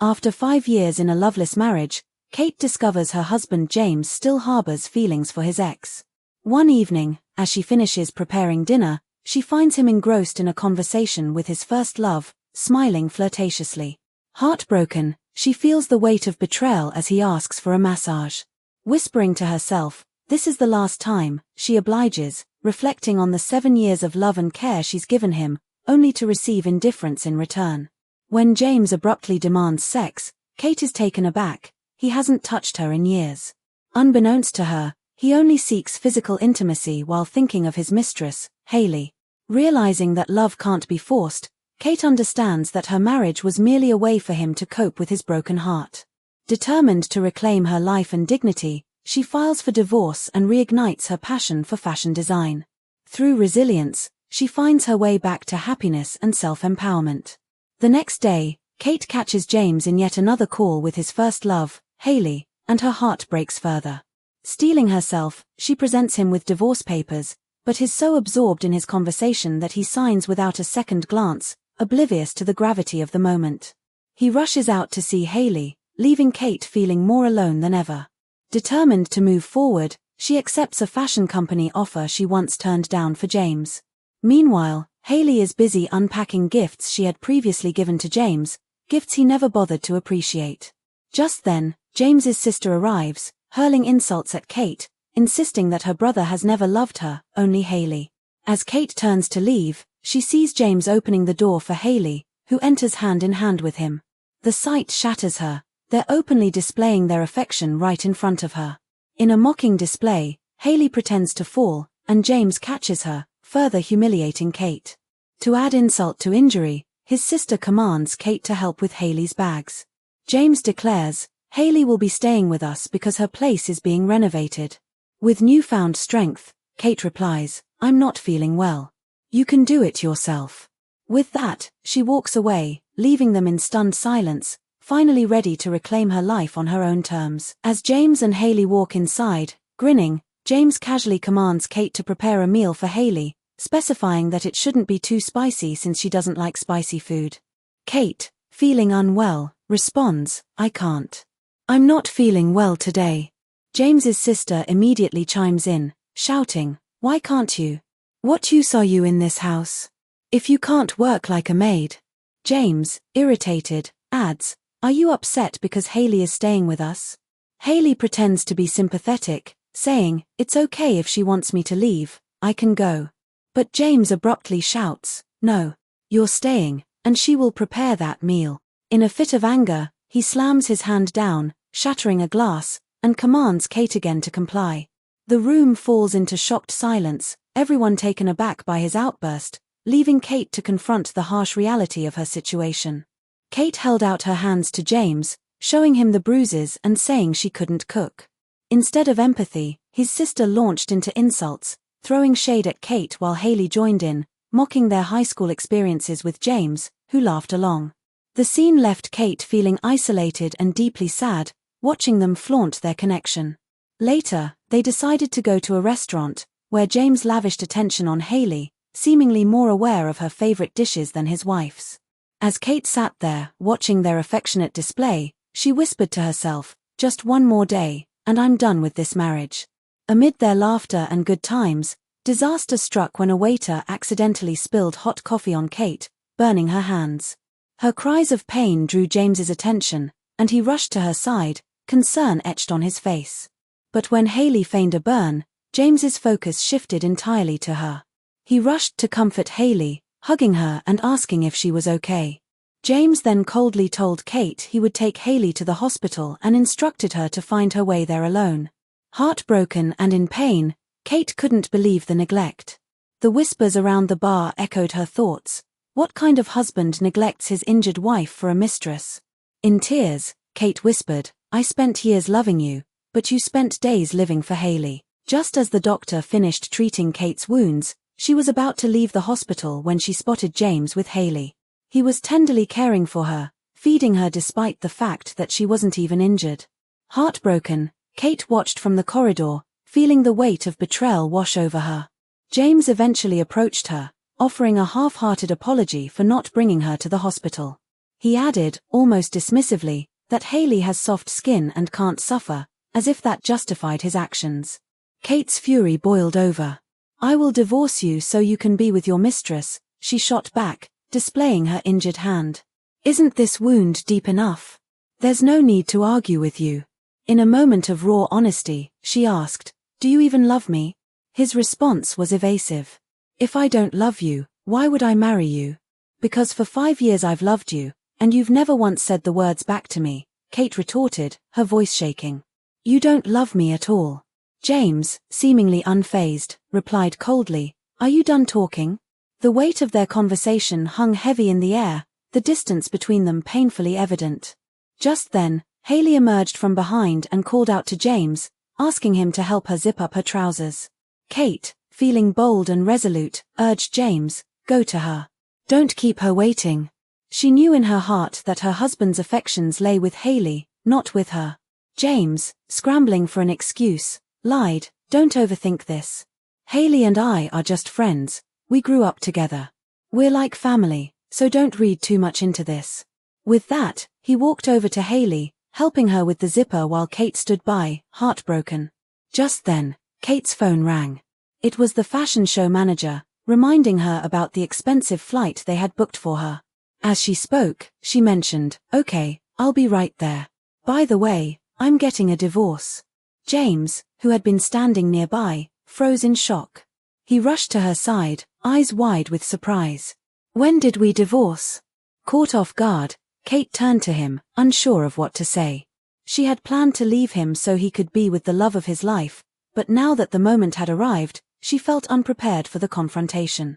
After 5 years in a loveless marriage, Kate discovers her husband James still harbors feelings for his ex. One evening, as she finishes preparing dinner, she finds him engrossed in a conversation with his first love, smiling flirtatiously. Heartbroken, she feels the weight of betrayal as he asks for a massage. Whispering to herself, "This is the last time," she obliges, reflecting on the 7 years of love and care she's given him, only to receive indifference in return. When James abruptly demands sex, Kate is taken aback. He hasn't touched her in years. Unbeknownst to her, he only seeks physical intimacy while thinking of his mistress, Hayley. Realizing that love can't be forced, Kate understands that her marriage was merely a way for him to cope with his broken heart. Determined to reclaim her life and dignity, she files for divorce and reignites her passion for fashion design. Through resilience, she finds her way back to happiness and self-empowerment. The next day, Kate catches James in yet another call with his first love, Hayley, and her heart breaks further. Steeling herself, she presents him with divorce papers, but is so absorbed in his conversation that he signs without a second glance, oblivious to the gravity of the moment. He rushes out to see Hayley, leaving Kate feeling more alone than ever. Determined to move forward, she accepts a fashion company offer she once turned down for James. Meanwhile, Hayley is busy unpacking gifts she had previously given to James, gifts he never bothered to appreciate. Just then, James's sister arrives, hurling insults at Kate, insisting that her brother has never loved her, only Hayley. As Kate turns to leave, she sees James opening the door for Hayley, who enters hand in hand with him. The sight shatters her. They're openly displaying their affection right in front of her. In a mocking display, Hayley pretends to fall, and James catches her, further humiliating Kate. To add insult to injury, his sister commands Kate to help with Hayley's bags. James declares, "Hayley will be staying with us because her place is being renovated." With newfound strength, Kate replies, "I'm not feeling well. You can do it yourself." With that, she walks away, leaving them in stunned silence, finally ready to reclaim her life on her own terms. As James and Hayley walk inside, grinning, James casually commands Kate to prepare a meal for Hayley, specifying that it shouldn't be too spicy since she doesn't like spicy food. Kate, feeling unwell, responds, "I can't. I'm not feeling well today." James's sister immediately chimes in, shouting, "Why can't you? What use are you in this house? If you can't work like a maid?" James, irritated, adds, "Are you upset because Hayley is staying with us?" Hayley pretends to be sympathetic, saying, "It's okay if she wants me to leave, I can go." But James abruptly shouts, "No, you're staying, and she will prepare that meal." In a fit of anger, he slams his hand down, shattering a glass, and commands Kate again to comply. The room falls into shocked silence, everyone taken aback by his outburst, leaving Kate to confront the harsh reality of her situation. Kate held out her hands to James, showing him the bruises and saying she couldn't cook. Instead of empathy, his sister launched into insults, throwing shade at Kate while Hayley joined in, mocking their high school experiences with James, who laughed along. The scene left Kate feeling isolated and deeply sad, watching them flaunt their connection. Later, they decided to go to a restaurant, where James lavished attention on Hayley, seemingly more aware of her favorite dishes than his wife's. As Kate sat there, watching their affectionate display, she whispered to herself, "Just one more day, and I'm done with this marriage." Amid their laughter and good times, disaster struck when a waiter accidentally spilled hot coffee on Kate, burning her hands. Her cries of pain drew James's attention, and he rushed to her side, concern etched on his face. But when Hayley feigned a burn, James's focus shifted entirely to her. He rushed to comfort Hayley, hugging her and asking if she was okay. James then coldly told Kate he would take Hayley to the hospital and instructed her to find her way there alone. Heartbroken and in pain, Kate couldn't believe the neglect. The whispers around the bar echoed her thoughts. What kind of husband neglects his injured wife for a mistress? In tears, Kate whispered, "I spent years loving you, but you spent days living for Hayley." Just as the doctor finished treating Kate's wounds, she was about to leave the hospital when she spotted James with Hayley. He was tenderly caring for her, feeding her despite the fact that she wasn't even injured. Heartbroken, Kate watched from the corridor, feeling the weight of betrayal wash over her. James eventually approached her, offering a half-hearted apology for not bringing her to the hospital. He added, almost dismissively, that Haley has soft skin and can't suffer, as if that justified his actions. Kate's fury boiled over. "I will divorce you so you can be with your mistress," she shot back, displaying her injured hand. "Isn't this wound deep enough? There's no need to argue with you." In a moment of raw honesty, she asked, "Do you even love me?" His response was evasive. "If I don't love you, why would I marry you?" "Because for 5 years I've loved you, and you've never once said the words back to me," Kate retorted, her voice shaking. "You don't love me at all." James, seemingly unfazed, replied coldly, "Are you done talking?" The weight of their conversation hung heavy in the air, the distance between them painfully evident. Just then, Haley emerged from behind and called out to James, asking him to help her zip up her trousers. Kate, feeling bold and resolute, urged James, "Go to her. Don't keep her waiting." She knew in her heart that her husband's affections lay with Haley, not with her. James, scrambling for an excuse, lied, "Don't overthink this. Haley and I are just friends, we grew up together. We're like family, so don't read too much into this." With that, he walked over to Haley, helping her with the zipper while Kate stood by, heartbroken. Just then, Kate's phone rang. It was the fashion show manager, reminding her about the expensive flight they had booked for her. As she spoke, she mentioned, "Okay, I'll be right there. By the way, I'm getting a divorce." James, who had been standing nearby, froze in shock. He rushed to her side, eyes wide with surprise. "When did we divorce?" Caught off guard, Kate turned to him, unsure of what to say. She had planned to leave him so he could be with the love of his life, but now that the moment had arrived, she felt unprepared for the confrontation.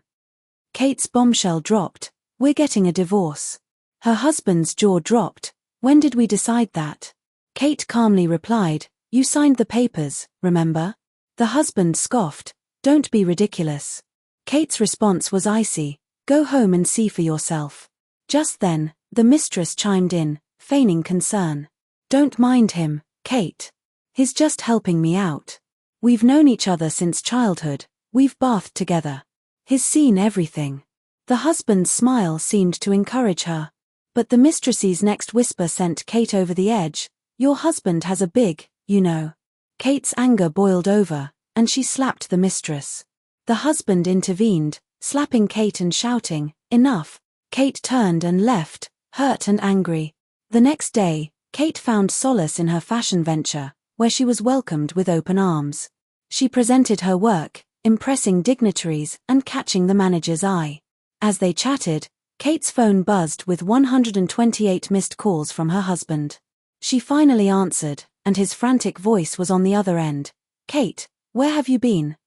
Kate's bombshell dropped. "We're getting a divorce." Her husband's jaw dropped. "When did we decide that?" Kate calmly replied, "You signed the papers, remember?" The husband scoffed, "Don't be ridiculous." Kate's response was icy, "Go home and see for yourself." Just then, the mistress chimed in, feigning concern. "Don't mind him, Kate. He's just helping me out. We've known each other since childhood, we've bathed together. He's seen everything." The husband's smile seemed to encourage her. But the mistress's next whisper sent Kate over the edge. "Your husband has a big, you know." Kate's anger boiled over, and she slapped the mistress. The husband intervened, slapping Kate and shouting, "Enough." Kate turned and left, hurt and angry. The next day, Kate found solace in her fashion venture, where she was welcomed with open arms. She presented her work, impressing dignitaries and catching the manager's eye. As they chatted, Kate's phone buzzed with 128 missed calls from her husband. She finally answered, and his frantic voice was on the other end. "Kate, where have you been?"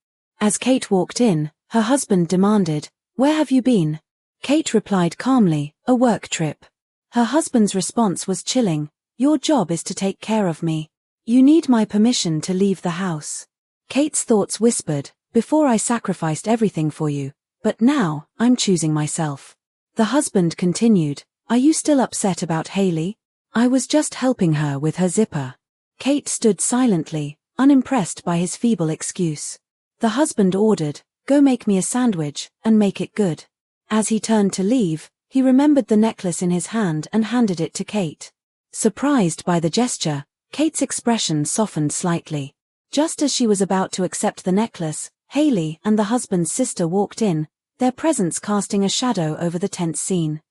As Kate walked in, her husband demanded, "Where have you been?" Kate replied calmly, "A work trip." Her husband's response was chilling, "Your job is to take care of me. You need my permission to leave the house." Kate's thoughts whispered, "Before I sacrificed everything for you, but now, I'm choosing myself." The husband continued, "Are you still upset about Haley? I was just helping her with her zipper." Kate stood silently, unimpressed by his feeble excuse. The husband ordered, "Go make me a sandwich, and make it good." As he turned to leave, he remembered the necklace in his hand and handed it to Kate. Surprised by the gesture, Kate's expression softened slightly. Just as she was about to accept the necklace, Haley and the husband's sister walked in, their presence casting a shadow over the tense scene.